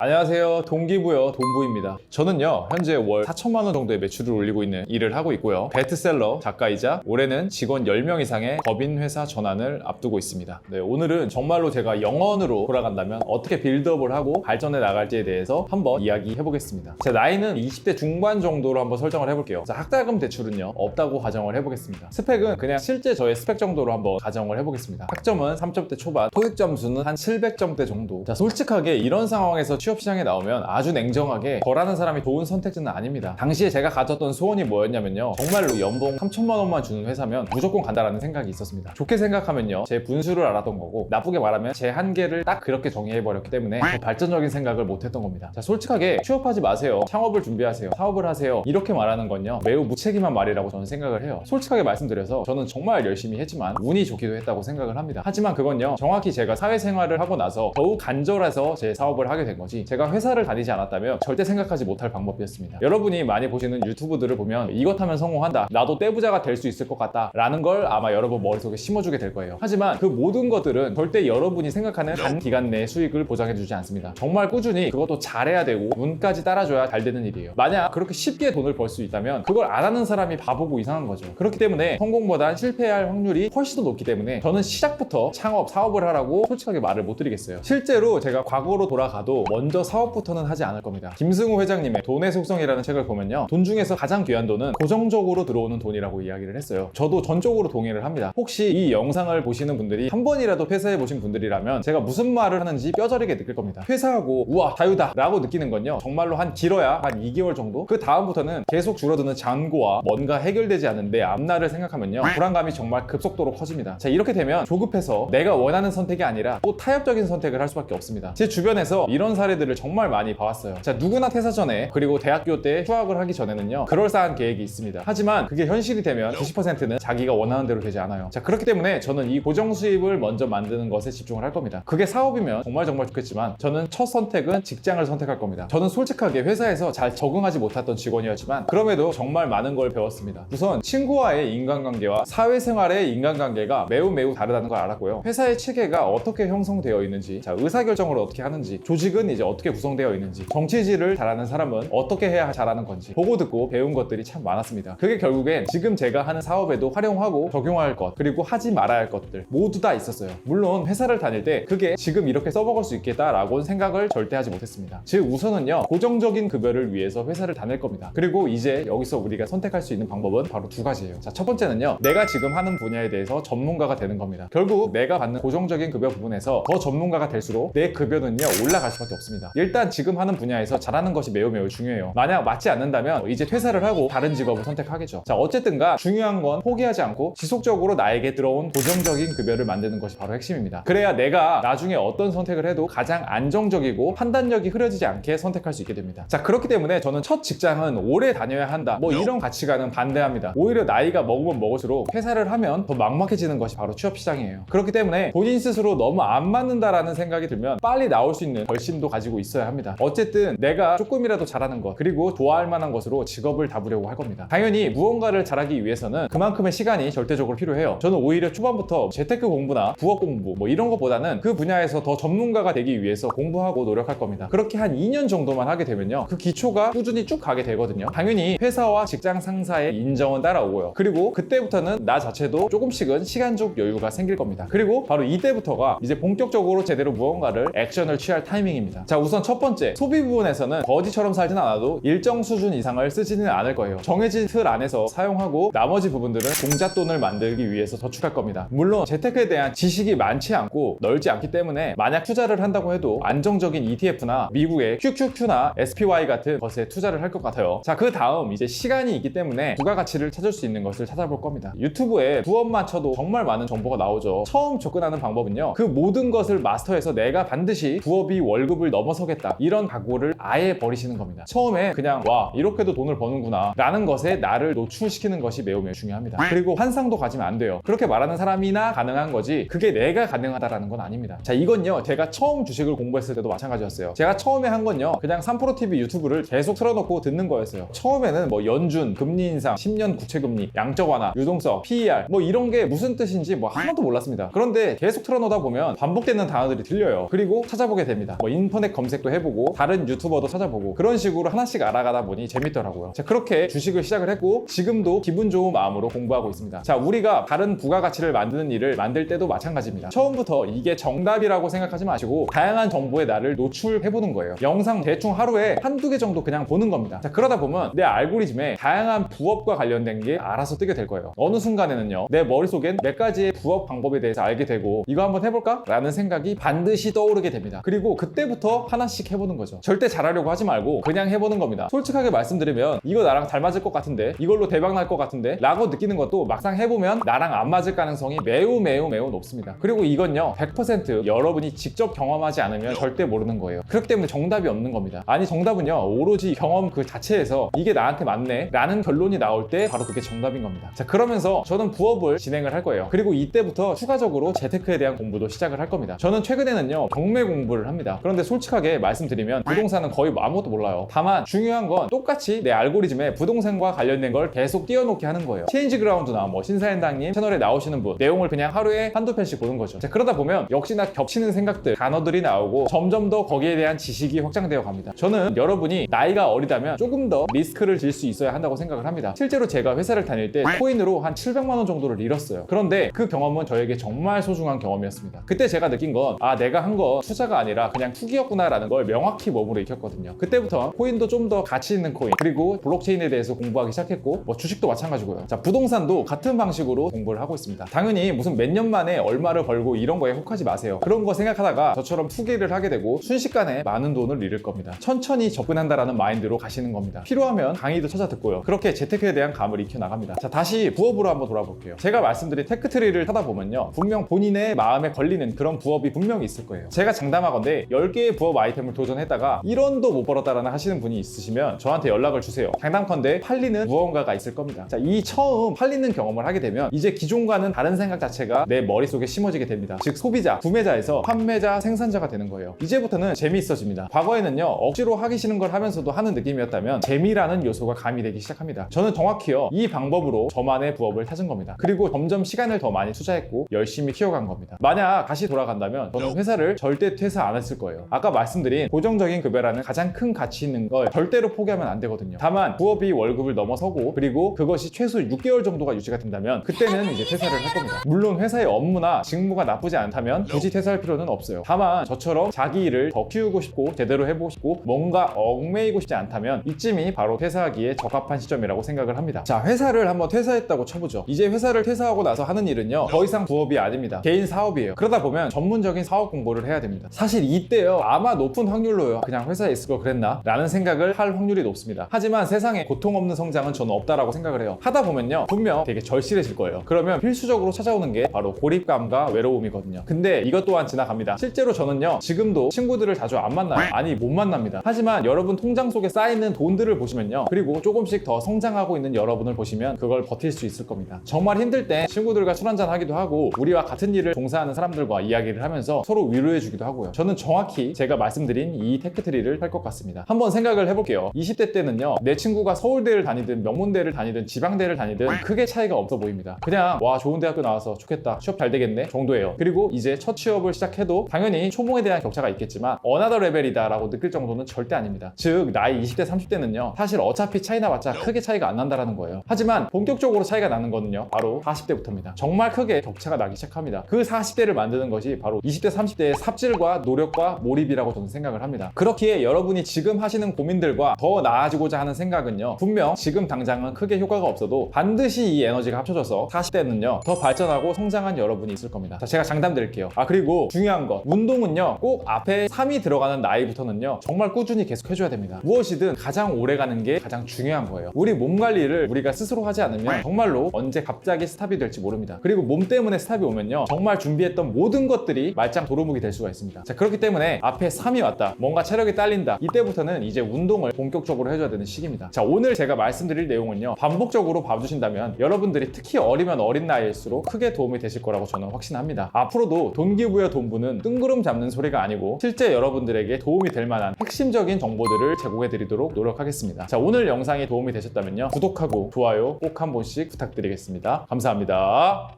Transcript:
안녕하세요. 동기부여 동부입니다. 저는요 현재 월 4천만 원 정도의 매출을 올리고 있는 일을 하고 있고요. 베스트셀러 작가이자 올해는 직원 10명 이상의 법인 회사 전환을 앞두고 있습니다. 네, 오늘은 정말로 제가 영원으로 돌아간다면 어떻게 빌드업을 하고 발전해 나갈지에 대해서 한번 이야기해 보겠습니다. 제 나이는 20대 중반 정도로 한번 설정을 해볼게요. 자, 학자금 대출은요 없다고 가정을 해보겠습니다. 스펙은 그냥 실제 저의 스펙 정도로 한번 가정을 해보겠습니다. 학점은 3점대 초반, 토익 점수는 한 700점대 정도. 자, 솔직하게 이런 상황에서 취업시장에 나오면 아주 냉정하게 저라는 사람이 좋은 선택지는 아닙니다. 당시에 제가 가졌던 소원이 뭐였냐면요, 정말로 연봉 3천만 원만 주는 회사면 무조건 간다라는 생각이 있었습니다. 좋게 생각하면요, 제 분수를 알았던 거고, 나쁘게 말하면 제 한계를 딱 그렇게 정의해버렸기 때문에 더 발전적인 생각을 못했던 겁니다. 자, 솔직하게 취업하지 마세요, 창업을 준비하세요, 사업을 하세요, 이렇게 말하는 건요 매우 무책임한 말이라고 저는 생각을 해요. 솔직하게 말씀드려서 저는 정말 열심히 했지만 운이 좋기도 했다고 생각을 합니다. 하지만 그건요, 정확히 제가 사회생활을 하고 나서 더욱 간절해서 제 사업을 하게 된 거지, 제가 회사를 다니지 않았다면 절대 생각하지 못할 방법이었습니다. 여러분이 많이 보시는 유튜브들을 보면 이것 하면 성공한다, 나도 떼부자가 될 수 있을 것 같다 라는 걸 아마 여러분 머릿속에 심어주게 될 거예요. 하지만 그 모든 것들은 절대 여러분이 생각하는 단기간 내 수익을 보장해주지 않습니다. 정말 꾸준히 그것도 잘해야 되고 운까지 따라줘야 잘 되는 일이에요. 만약 그렇게 쉽게 돈을 벌 수 있다면 그걸 안 하는 사람이 바보고 이상한 거죠. 그렇기 때문에 성공보단 실패할 확률이 훨씬 더 높기 때문에 저는 시작부터 창업, 사업을 하라고 솔직하게 말을 못 드리겠어요. 실제로 제가 과거로 돌아가도 먼저 사업부터는 하지 않을 겁니다. 김승우 회장님의 돈의 속성이라는 책을 보면요, 돈 중에서 가장 귀한 돈은 고정적으로 들어오는 돈이라고 이야기를 했어요. 저도 전적으로 동의를 합니다. 혹시 이 영상을 보시는 분들이 한 번이라도 퇴사해 보신 분들이라면 제가 무슨 말을 하는지 뼈저리게 느낄 겁니다. 퇴사하고 우와 자유다 라고 느끼는 건요, 정말로 한 길어야 한 2개월 정도? 그 다음부터는 계속 줄어드는 잔고와 뭔가 해결되지 않은 내 앞날을 생각하면요, 불안감이 정말 급속도로 커집니다. 자, 이렇게 되면 조급해서 내가 원하는 선택이 아니라 또 타협적인 선택을 할 수밖에 없습니다. 제 주변에서 이런 사례들을 정말 많이 봐왔어요. 자, 누구나 퇴사 전에, 그리고 대학교 때 휴학을 하기 전에는요 그럴싸한 계획이 있습니다. 하지만 그게 현실이 되면 90%는 자기가 원하는 대로 되지 않아요. 자, 그렇기 때문에 저는 이 고정 수입을 먼저 만드는 것에 집중을 할 겁니다. 그게 사업이면 정말 좋겠지만 저는 첫 선택은 직장을 선택할 겁니다. 저는 솔직하게 회사에서 잘 적응하지 못했던 직원이었지만 그럼에도 정말 많은 걸 배웠습니다. 우선 친구와의 인간관계와 사회생활의 인간관계가 매우 다르다는 걸 알았고요. 회사의 체계가 어떻게 형성되어 있는지, 자, 의사결정을 어떻게 하는지, 조직은 이제 어떻게 구성되어 있는지, 정치질을 잘하는 사람은 어떻게 해야 잘하는 건지 보고 듣고 배운 것들이 참 많았습니다. 그게 결국엔 지금 제가 하는 사업에도 활용하고 적용할 것, 그리고 하지 말아야 할 것들 모두 다 있었어요. 물론 회사를 다닐 때 그게 지금 이렇게 써먹을 수 있겠다라고는 생각을 절대 하지 못했습니다. 즉 우선은요, 고정적인 급여를 위해서 회사를 다닐 겁니다. 그리고 이제 여기서 우리가 선택할 수 있는 방법은 바로 두 가지예요. 자, 첫 번째는요, 내가 지금 하는 분야에 대해서 전문가가 되는 겁니다. 결국 내가 받는 고정적인 급여 부분에서 더 전문가가 될수록 내 급여는요 올라갈 수밖에 없습니다. 일단 지금 하는 분야에서 잘하는 것이 매우 중요해요. 만약 맞지 않는다면 이제 퇴사를 하고 다른 직업을 선택하겠죠. 자, 어쨌든가 중요한 건 포기하지 않고 지속적으로 나에게 들어온 고정적인 급여를 만드는 것이 바로 핵심입니다. 그래야 내가 나중에 어떤 선택을 해도 가장 안정적이고 판단력이 흐려지지 않게 선택할 수 있게 됩니다. 자, 그렇기 때문에 저는 첫 직장은 오래 다녀야 한다, 뭐 이런 가치관은 반대합니다. 오히려 나이가 먹으면 먹을수록 회사를 하면 더 막막해지는 것이 바로 취업 시장이에요. 그렇기 때문에 본인 스스로 너무 안 맞는다라는 생각이 들면 빨리 나올 수 있는 결심도 가지고 있어야 합니다. 어쨌든 내가 조금이라도 잘하는 것, 그리고 좋아할 만한 것으로 직업을 다부려고 할 겁니다. 당연히 무언가를 잘하기 위해서는 그만큼의 시간이 절대적으로 필요해요. 저는 오히려 초반부터 재테크 공부나 부업 공부 뭐 이런 것보다는 그 분야에서 더 전문가가 되기 위해서 공부하고 노력할 겁니다. 그렇게 한 2년 정도만 하게 되면요, 그 기초가 꾸준히 쭉 가게 되거든요. 당연히 회사와 직장 상사의 인정은 따라오고요. 그리고 그때부터는 나 자체도 조금씩은 시간적 여유가 생길 겁니다. 그리고 바로 이때부터가 이제 본격적으로 제대로 무언가를 액션을 취할 타이밍입니다. 자, 우선 첫 번째, 소비 부분에서는 거지처럼 살진 않아도 일정 수준 이상을 쓰지는 않을 거예요. 정해진 틀 안에서 사용하고 나머지 부분들은 공잣돈을 만들기 위해서 저축할 겁니다. 물론 재테크에 대한 지식이 많지 않고 넓지 않기 때문에 만약 투자를 한다고 해도 안정적인 ETF나 미국의 QQQ나 SPY 같은 것에 투자를 할 것 같아요. 자, 그 다음 이제 시간이 있기 때문에 부가가치를 찾을 수 있는 것을 찾아볼 겁니다. 유튜브에 부업만 쳐도 정말 많은 정보가 나오죠. 처음 접근하는 방법은요, 그 모든 것을 마스터해서 내가 반드시 부업이 월급을 넘어서겠다 이런 각오를 아예 버리시는 겁니다. 처음에 그냥 와 이렇게도 돈을 버는구나 라는 것에 나를 노출시키는 것이 매우 중요합니다. 그리고 환상도 가지면 안 돼요. 그렇게 말하는 사람이나 가능한 거지 그게 내가 가능하다라는 건 아닙니다. 자, 이건요 제가 처음 주식을 공부했을 때도 마찬가지였어요. 제가 처음에 한 건요 그냥 3프로TV 유튜브를 계속 틀어놓고 듣는 거였어요. 처음에는 뭐 연준, 금리 인상, 10년 구체금리, 양적 완화, 유동성, PER 뭐 이런 게 무슨 뜻인지 뭐 하나도 몰랐습니다. 그런데 계속 틀어놓다 보면 반복되는 단어들이 들려요. 그리고 찾아보게 됩니다. 뭐 인터넷 인터넷 검색도 해보고 다른 유튜버도 찾아보고 그런 식으로 하나씩 알아가다 보니 재밌더라고요. 자, 그렇게 주식을 시작을 했고 지금도 기분 좋은 마음으로 공부하고 있습니다. 자, 우리가 다른 부가가치를 만드는 일을 만들 때도 마찬가지입니다. 처음부터 이게 정답이라고 생각하지 마시고 다양한 정보에 나를 노출해보는 거예요. 영상 대충 하루에 한두 개 정도 그냥 보는 겁니다. 자, 그러다 보면 내 알고리즘에 다양한 부업과 관련된 게 알아서 뜨게 될 거예요. 어느 순간에는요, 내 머릿속엔 몇 가지의 부업 방법에 대해서 알게 되고 이거 한번 해볼까? 라는 생각이 반드시 떠오르게 됩니다. 그리고 그때부터 하나씩 해보는 거죠. 절대 잘하려고 하지 말고 그냥 해보는 겁니다. 솔직하게 말씀드리면 이거 나랑 잘 맞을 것 같은데, 이걸로 대박 날 것 같은데 라고 느끼는 것도 막상 해보면 나랑 안 맞을 가능성이 매우 높습니다. 그리고 이건요 100% 여러분이 직접 경험하지 않으면 절대 모르는 거예요. 그렇기 때문에 정답이 없는 겁니다. 아니, 정답은요 오로지 경험 그 자체에서 이게 나한테 맞네 라는 결론이 나올 때 바로 그게 정답인 겁니다. 자, 그러면서 저는 부업을 진행을 할 거예요. 그리고 이때부터 추가적으로 재테크에 대한 공부도 시작을 할 겁니다. 저는 최근에는요 경매 공부를 합니다. 그런데 솔직하게 말씀드리면 부동산은 거의 아무것도 몰라요. 다만 중요한 건 똑같이 내 알고리즘에 부동산과 관련된 걸 계속 띄워놓게 하는 거예요. 체인지그라운드나 뭐 신사현당님 채널에 나오시는 분 내용을 그냥 하루에 한두 편씩 보는 거죠. 자, 그러다 보면 역시나 겹치는 생각들, 단어들이 나오고 점점 더 거기에 대한 지식이 확장되어 갑니다. 저는 여러분이 나이가 어리다면 조금 더 리스크를 질 수 있어야 한다고 생각을 합니다. 실제로 제가 회사를 다닐 때 코인으로 한 700만 원 정도를 잃었어요. 그런데 그 경험은 저에게 정말 소중한 경험이었습니다. 그때 제가 느낀 건 내가 한 거 투자가 아니라 그냥 투기였구나 라는 걸 명확히 몸으로 익혔거든요. 그때부터 코인도 좀 더 가치 있는 코인, 그리고 블록체인에 대해서 공부하기 시작했고 뭐 주식도 마찬가지고요. 자, 부동산도 같은 방식으로 공부를 하고 있습니다. 당연히 무슨 몇 년 만에 얼마를 벌고 이런 거에 혹하지 마세요. 그런 거 생각하다가 저처럼 투기를 하게 되고 순식간에 많은 돈을 잃을 겁니다. 천천히 접근한다라는 마인드로 가시는 겁니다. 필요하면 강의도 찾아 듣고요. 그렇게 재테크에 대한 감을 익혀 나갑니다. 자, 다시 부업으로 한번 돌아볼게요. 제가 말씀드린 테크트리를 하다 보면요, 분명 본인의 마음에 걸리는 그런 부업이 분명히 있을 거예요. 제가 장담하건대 10개의 부업 아이템을 도전했다가 1원도 못 벌었다라는 하시는 분이 있으시면 저한테 연락을 주세요. 장담컨대 팔리는 무언가가 있을 겁니다. 자, 이 처음 팔리는 경험을 하게 되면 이제 기존과는 다른 생각 자체가 내 머릿속에 심어지게 됩니다. 즉 소비자, 구매자에서 판매자, 생산자가 되는 거예요. 이제부터는 재미있어집니다. 과거에는요 억지로 하기 싫은 걸 하면서도 하는 느낌이었다면 재미라는 요소가 가미되기 시작합니다. 저는 정확히요 이 방법으로 저만의 부업을 찾은 겁니다. 그리고 점점 시간을 더 많이 투자했고 열심히 키워간 겁니다. 만약 다시 돌아간다면 저는 회사를 절대 퇴사 안 했을 거예요. 아까 말씀드린 고정적인 급여라는 가장 큰 가치 있는 걸 절대로 포기하면 안 되거든요. 다만 부업이 월급을 넘어서고 그리고 그것이 최소 6개월 정도가 유지가 된다면 그때는 이제 퇴사를 할 겁니다. 물론 회사의 업무나 직무가 나쁘지 않다면 굳이 퇴사할 필요는 없어요. 다만 저처럼 자기 일을 더 키우고 싶고 제대로 해보고 싶고 뭔가 얽매이고 싶지 않다면 이쯤이 바로 퇴사하기에 적합한 시점이라고 생각을 합니다. 자, 회사를 한번 퇴사했다고 쳐보죠. 이제 회사를 퇴사하고 나서 하는 일은요 더 이상 부업이 아닙니다. 개인 사업이에요. 그러다 보면 전문적인 사업 공부를 해야 됩니다. 사실 이때요 아마 높은 확률로요 그냥 회사에 있을 걸 그랬나? 라는 생각을 할 확률이 높습니다. 하지만 세상에 고통 없는 성장은 저는 없다라고 생각을 해요. 하다 보면요 분명 되게 절실해질 거예요. 그러면 필수적으로 찾아오는 게 바로 고립감과 외로움이거든요. 근데 이것 또한 지나갑니다. 실제로 저는요 지금도 친구들을 자주 안 만나요. 아니 못 만납니다. 하지만 여러분 통장 속에 쌓이는 돈들을 보시면요 그리고 조금씩 더 성장하고 있는 여러분을 보시면 그걸 버틸 수 있을 겁니다. 정말 힘들 때 친구들과 술 한잔 하기도 하고 우리와 같은 일을 종사하는 사람들과 이야기를 하면서 서로 위로해 주기도 하고요. 저는 정확히 제가 말씀드린 이 테크트리를 할 것 같습니다. 한번 생각을 해볼게요. 20대 때는요 내 친구가 서울대를 다니든 명문대를 다니든 지방대를 다니든 크게 차이가 없어 보입니다. 그냥 와 좋은 대학교 나와서 좋겠다, 취업 잘 되겠네 정도예요. 그리고 이제 첫 취업을 시작해도 당연히 초봉에 대한 격차가 있겠지만 어나더 레벨이다 라고 느낄 정도는 절대 아닙니다. 즉 나이 20대 30대는요 사실 어차피 차이 나봤자 크게 차이가 안 난다라는 거예요. 하지만 본격적으로 차이가 나는 거는요 바로 40대부터입니다. 정말 크게 격차가 나기 시작합니다. 그 40대를 만드는 것이 바로 20대 30대의 삽질과 노력과 몰입이라고 저는 생각을 합니다. 그렇기에 여러분이 지금 하시는 고민들과 더 나아지고자 하는 생각은요 분명 지금 당장은 크게 효과가 없어도 반드시 이 에너지가 합쳐져서 40대는요 더 발전하고 성장한 여러분이 있을 겁니다. 자, 제가 장담 드릴게요. 그리고 중요한 거 운동은요 꼭 앞에 3이 들어가는 나이부터는요 정말 꾸준히 계속 해줘야 됩니다. 무엇이든 가장 오래 가는 게 가장 중요한 거예요. 우리 몸 관리를 우리가 스스로 하지 않으면 정말로 언제 갑자기 스탑이 될지 모릅니다. 그리고 몸 때문에 스탑이 오면요 정말 준비했던 모든 것들이 말짱 도루묵이 될 수가 있습니다. 자, 그렇기 때문에 앞에 3이 왔다, 뭔가 체력이 딸린다, 이때부터는 이제 운동을 본격적으로 해줘야 되는 시기입니다. 자, 오늘 제가 말씀드릴 내용은요 반복적으로 봐주신다면 여러분들이 특히 어리면 어린 나이일수록 크게 도움이 되실 거라고 저는 확신합니다. 앞으로도 동기부여 돈부는 뜬구름 잡는 소리가 아니고 실제 여러분들에게 도움이 될 만한 핵심적인 정보들을 제공해 드리도록 노력하겠습니다. 자, 오늘 영상이 도움이 되셨다면요 구독하고 좋아요 꼭 한 번씩 부탁드리겠습니다. 감사합니다.